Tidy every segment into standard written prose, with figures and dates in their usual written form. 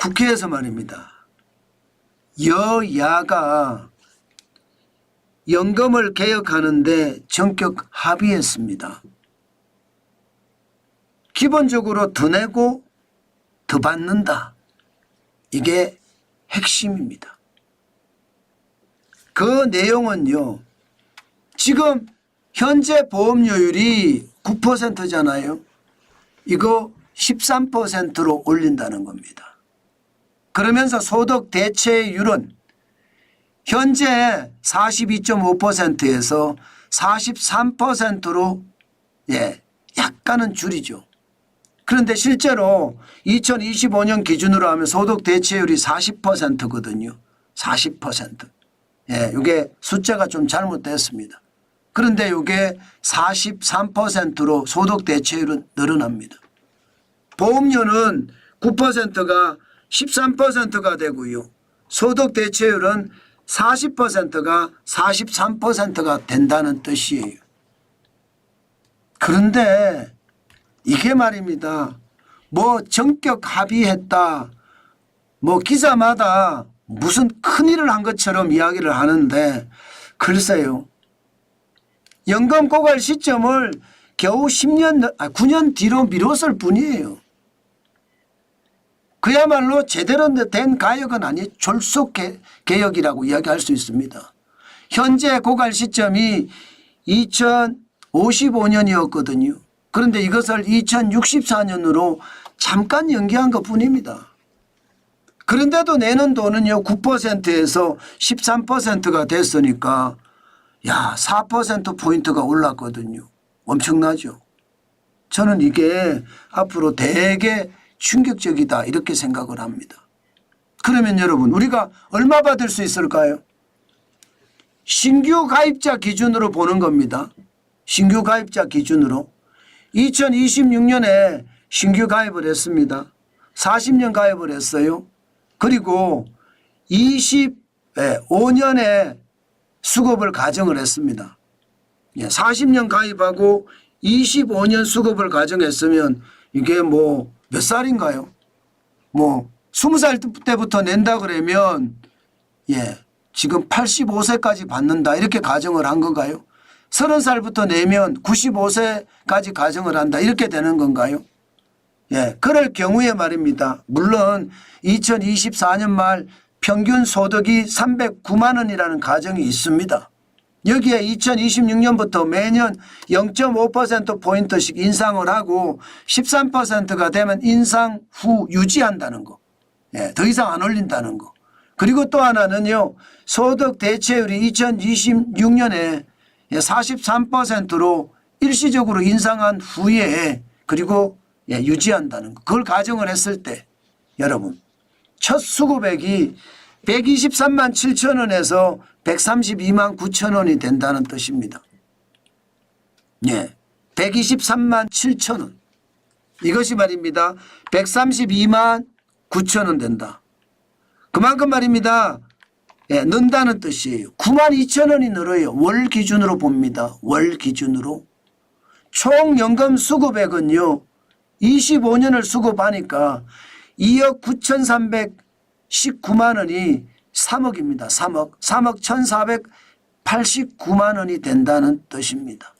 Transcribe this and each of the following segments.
국회에서 말입니다. 여야가 연금을 개혁하는데 전격 합의했습니다. 기본적으로 더 내고 더 받는다. 이게 핵심입니다. 그 내용은요. 지금 현재 보험료율이 9%잖아요. 이거 13%로 올린다는 겁니다. 그러면서 소득 대체율은 현재 42.5%에서 43%로 약간은 줄이죠. 그런데 실제로 2025년 기준으로 하면 소득 대체율이 40%거든요. 40%. 이게 숫자가 좀 잘못됐습니다. 그런데 이게 43%로 소득 대체율은 늘어납니다. 보험료는 9%가 13%가 되고요. 소득 대체율은 40%가 43%가 된다는 뜻이에요. 그런데 이게 말입니다. 뭐 전격 합의했다. 뭐 기사마다 무슨 큰일을 한 것처럼 이야기를 하는데 글쎄요. 연금 고갈 시점을 겨우 9년 뒤로 미뤘을 뿐이에요. 그야말로 제대로 된 가역은 아니 졸속 개혁이라고 이야기할 수 있습니다. 현재 고갈 시점이 2055년이었거든요. 그런데 이것을 2064년으로 잠깐 연기한 것뿐입니다. 그런데도 내는 돈은요 9%에서 13%가 됐으니까 4%포인트가 올랐거든요. 엄청나죠. 저는 이게 앞으로 되게 충격적이다 이렇게 생각을 합니다. 그러면 여러분 우리가 얼마 받을 수 있을까요? 신규 가입자 기준으로 보는 겁니다. 신규 가입자 기준으로 2026년에 신규 가입을 했습니다. 40년 가입을 했어요. 그리고 25년에 수급을 가정을 했습니다. 40년 가입하고 25년 수급을 가정했으면 이게 뭐 몇 살인가요? 뭐 20살 때부터 낸다 그러면 지금 85세까지 받는다 이렇게 가정을 한 건가요? 30살부터 내면 95세까지 가정을 한다 이렇게 되는 건가요? 그럴 경우에 말입니다. 물론 2024년 말 평균 소득이 309만 원이라는 가정이 있습니다. 여기에 2026년부터 매년 0.5%포인트씩 인상을 하고 13%가 되면 인상 후 유지한다는 거. 더 이상 안 올린다는 거. 그리고 또 하나는요. 소득 대체율이 2026년에 43%로 일시적으로 인상한 후에 그리고 유지한다는 거. 그걸 가정을 했을 때 여러분 첫 수급액이 123만 7천 원에서 132만 9천 원이 된다는 뜻입니다. 123만 7천 원. 이것이 말입니다. 132만 9천 원 된다. 그만큼 말입니다. 는다는 뜻이에요. 9만 2천 원이 늘어요. 월 기준으로 봅니다. 월 기준으로. 총 연금 수급액은요. 25년을 수급하니까 2억 9,319만 원이 3억입니다. 3억. 3억 1,489만 원이 된다는 뜻입니다.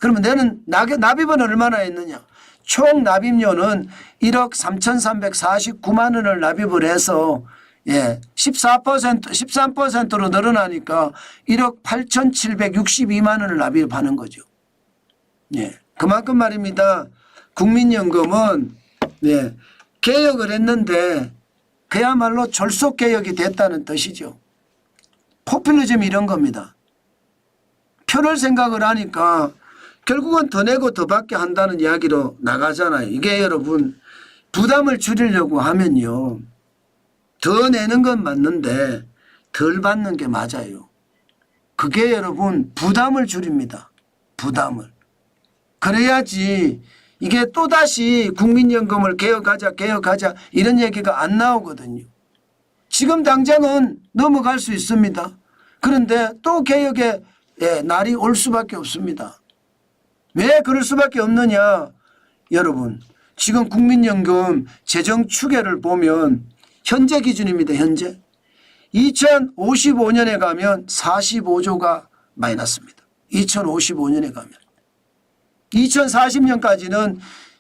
그러면 너는 납입은 얼마나 했느냐? 총 납입료는 1억 3,349만 원을 납입을 해서 13%로 늘어나니까 1억 8,762만 원을 납입하는 거죠. 그만큼 말입니다. 국민연금은 개혁을 했는데 그야말로 졸속개혁이 됐다는 뜻이죠. 포퓰리즘 이런 겁니다. 표를 생각을 하니까 결국은 더 내고 더 받게 한다는 이야기로 나가잖아요. 이게 여러분 부담을 줄이려고 하면요. 더 내는 건 맞는데 덜 받는 게 맞아요. 그게 여러분 부담을 줄입니다. 부담을. 그래야지 이게 또다시 국민연금을 개혁하자 이런 얘기가 안 나오거든요. 지금 당장은 넘어갈 수 있습니다. 그런데 또 개혁의 날이 올 수밖에 없습니다. 왜 그럴 수밖에 없느냐. 여러분 지금 국민연금 재정 추계를 보면 현재 기준입니다. 현재 2055년에 가면 45조가 마이너스입니다. 2055년에 가면 2040년까지는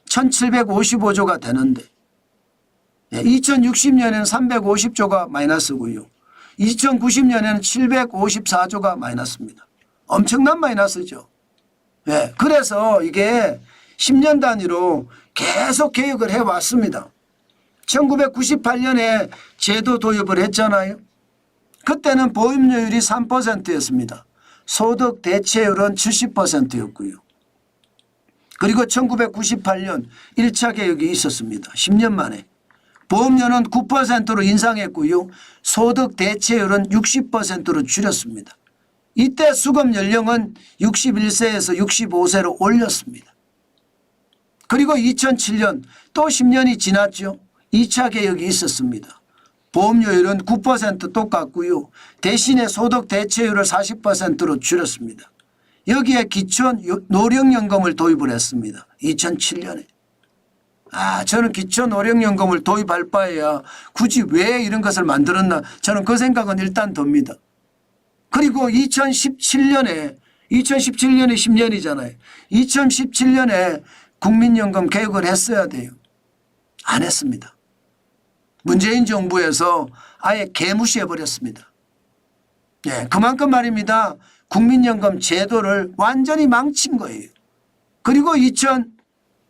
1755조가 되는데 2060년에는 350조가 마이너스고요. 2090년에는 754조가 마이너스입니다. 엄청난 마이너스죠. 네, 그래서 이게 10년 단위로 계속 개혁을 해왔습니다. 1998년에 제도 도입을 했잖아요. 그때는 보험료율이 3%였습니다. 소득 대체율은 70%였고요. 그리고 1998년 1차 개혁이 있었습니다. 10년 만에. 보험료는 9%로 인상했고요. 소득 대체율은 60%로 줄였습니다. 이때 수급 연령은 61세에서 65세로 올렸습니다. 그리고 2007년 또 10년이 지났죠. 2차 개혁이 있었습니다. 보험료율은 9% 똑같고요. 대신에 소득 대체율을 40%로 줄였습니다. 여기에 기초 노령연금을 도입을 했습니다. 2007년에. 저는 기초 노령연금을 도입할 바에야 굳이 왜 이런 것을 만들었나 저는 그 생각은 일단 듭니다. 그리고 2017년에 10년이잖아요. 2017년에 국민연금 개혁을 했어야 돼요. 안 했습니다. 문재인 정부에서 아예 개무시해버렸습니다. 예, 그만큼 말입니다. 국민연금 제도를 완전히 망친 거예요. 그리고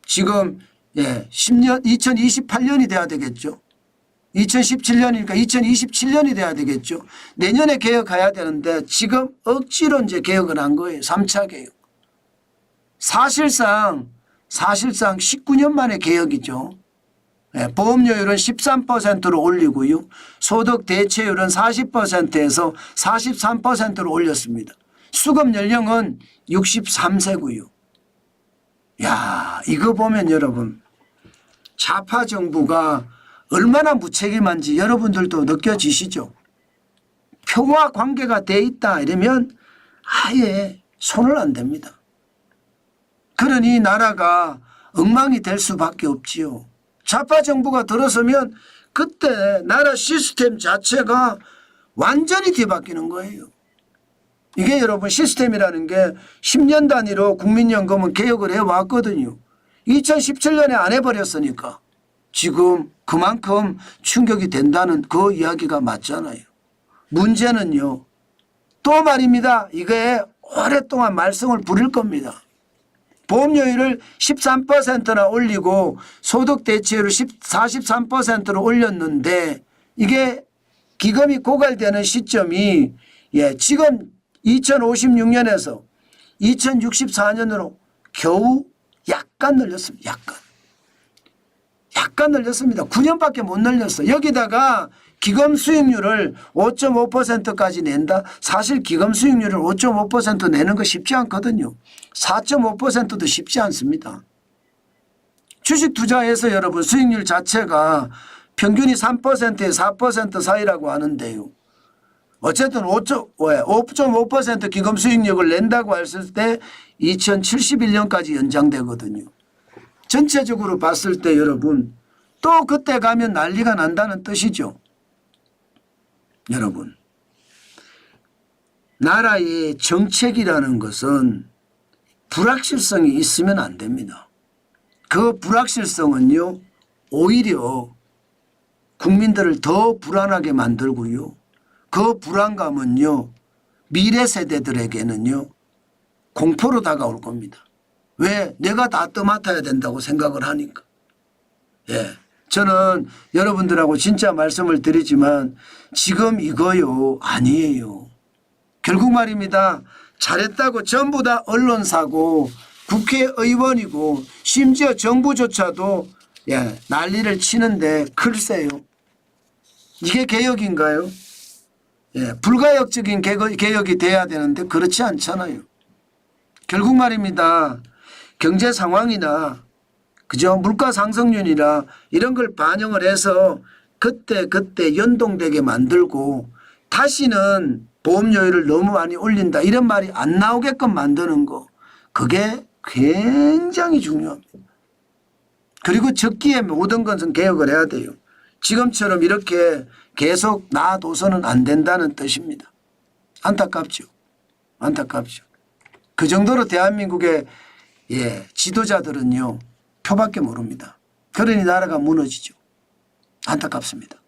지금 2028년이 돼야 되겠죠. 2017년이니까 2027년이 돼야 되겠죠. 내년에 개혁해야 되는데 지금 억지로 이제 개혁을 한 거예요. 3차 개혁. 사실상 19년 만에 개혁이죠. 보험료율은 13%로 올리고요. 소득 대체율은 40%에서 43%로 올렸습니다. 수급 연령은 63세고요. 야, 이거 보면 여러분 좌파 정부가 얼마나 무책임한지 여러분들도 느껴지시죠? 표와 관계가 돼 있다 이러면 아예 손을 안 댑니다. 그러니 나라가 엉망이 될 수밖에 없지요. 좌파 정부가 들어서면 그때 나라 시스템 자체가 완전히 뒤바뀌는 거예요. 이게 여러분 시스템이라는 게 10년 단위로 국민연금은 개혁을 해왔거든요. 2017년에 안 해버렸으니까 지금 그만큼 충격이 된다는 그 이야기가 맞잖아요. 문제는요. 또 말입니다. 이게 오랫동안 말썽을 부릴 겁니다. 보험료율을 13%나 올리고 소득 대체율을 43%로 올렸는데 이게 기금이 고갈되는 시점이 지금 2056년에서 2064년으로 겨우 약간 늘렸습니다. 약간 늘렸습니다. 9년밖에 못 늘렸어. 여기다가 기금 수익률을 5.5%까지 낸다. 사실 기금 수익률을 5.5% 내는 거 쉽지 않거든요. 4.5%도 쉽지 않습니다. 주식 투자에서 여러분 수익률 자체가 평균이 3%에서 4% 사이라고 하는데요. 어쨌든 5.5% 기금 수익률을 낸다고 했을 때 2071년까지 연장되거든요. 전체적으로 봤을 때 여러분 또 그때 가면 난리가 난다는 뜻이죠. 여러분 나라의 정책이라는 것은 불확실성이 있으면 안 됩니다. 그 불확실성은요 오히려 국민들을 더 불안하게 만들고요. 그 불안감은요 미래 세대들에게는요 공포로 다가올 겁니다. 왜? 내가 다 떠맡아야 된다고 생각을 하니까. 저는 여러분들하고 진짜 말씀을 드리지만 지금 이거요 아니에요. 결국 말입니다. 잘했다고 전부 다 언론사고 국회의원이고 심지어 정부조차도 난리를 치는데 글쎄요. 이게 개혁인가요? 불가역적인 개혁이 돼야 되는데 그렇지 않잖아요. 결국 말입니다. 경제 상황이나 그죠? 물가 상승률이나 이런 걸 반영을 해서 그때 연동되게 만들고 다시는 보험료율을 너무 많이 올린다 이런 말이 안 나오게끔 만드는 거 그게 굉장히 중요합니다. 그리고 적기에 모든 것은 개혁을 해야 돼요. 지금처럼 이렇게 계속 놔둬서는 안 된다는 뜻입니다. 안타깝죠. 안타깝죠. 그 정도로 대한민국의 지도자들은요 표밖에 모릅니다. 그러니 나라가 무너지죠. 안타깝습니다.